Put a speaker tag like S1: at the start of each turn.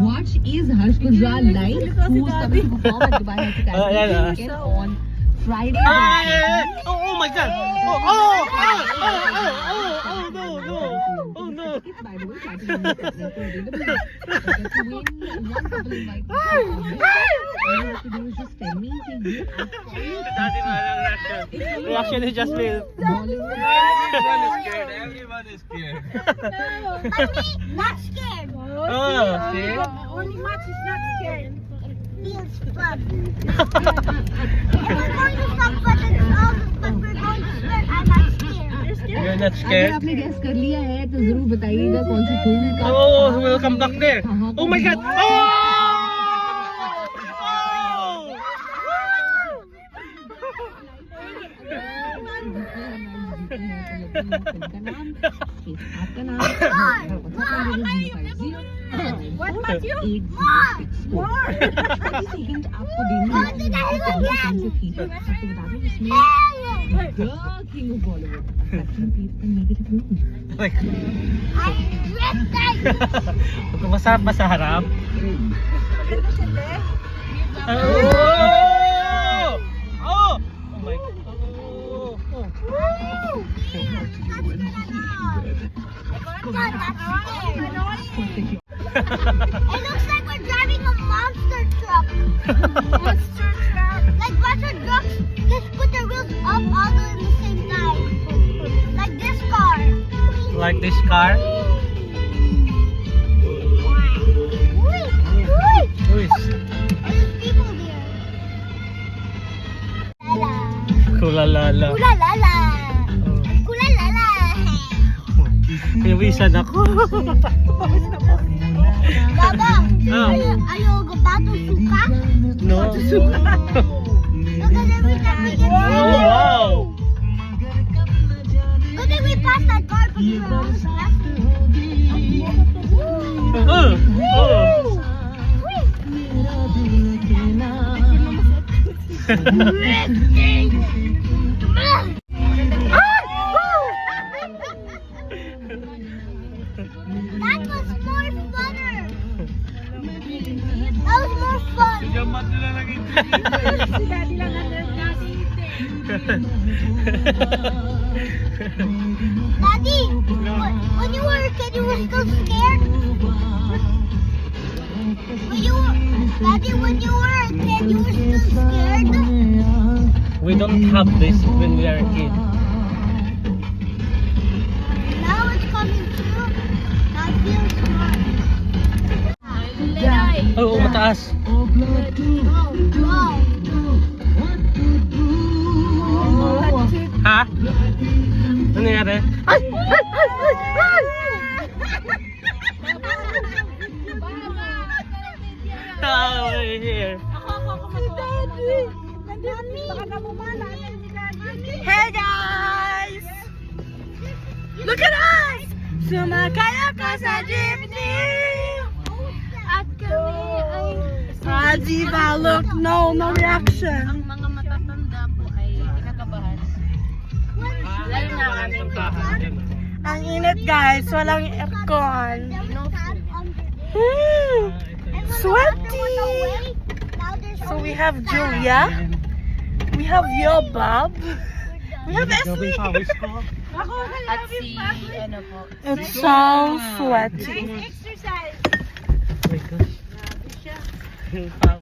S1: Watch is Harsh Gujral live, who's coming to perform at Dubai Hospitality on Friday.
S2: Oh my God! Oh no! Oh no!
S1: Tickets, by the way, starting on the available. To win one couple invite. All you have to do is just tell me कि ये
S2: Reaction is just me.
S1: Bollywood.
S3: Everyone is scared.
S4: Not scared. Only Max is not scared. Feels fun. We're going to stop, but we're going to scared. I'm not scared.
S2: You're not
S1: अगर
S2: scared?
S1: आपने guess कर लिया है तो जरूर बताइएगा कौन सी फिल्म का.
S2: Oh, we'll come back there. Oh my God! Oh!
S1: आपका नाम
S4: What about you?
S1: 806 सेकंड आपको देनी है. आपको बता दूं इसमें The King of Bollywood Sachin plays a negative role.
S2: Like,
S4: I'm
S2: kung masarap ba sa harap? Oh! Oh! Oh my God!
S4: It looks like we're driving a monster truck. Monster truck. Like monster trucks just put the wheels up all in the same time. Like this car.
S2: Like this car?
S4: Wait, wait.
S2: Uy,
S4: There's people there. Lala.
S2: kulalala.
S4: Kula lala. Kula lala.
S2: Piwisan ako.
S4: Baba,
S2: Oh.
S4: ayaw gabato suka?
S2: No?
S4: Look at every time we get
S2: Oh, wow!
S4: Good thing we passed that car because we were almost left. That was more funner. That was more fun. Si Daddy lang Daddy, when you were a kid, you were still scared? Daddy, when you were a kid, you were still scared?
S2: We don't have this when we are a kid.
S4: Now it's coming true. Now it feels fun.
S2: Oh, mataas.
S4: Oh, wow.
S2: Ha? Ano nangyari? Ay! Oh, here.
S5: Hey guys! Look at us! Sumakaya ka sa jeepney!
S4: At kami ay...
S5: Diba, look, no reaction.
S6: Ang mga matatanda po ay kinakabahan. Lalo na kami.
S5: Ang init guys, walang aircon. Sweaty! So we have Julia, we have Bob, we have Esme.
S6: At si, ano po,
S5: It's so sweaty.
S4: Exercise.
S2: Oh my gosh.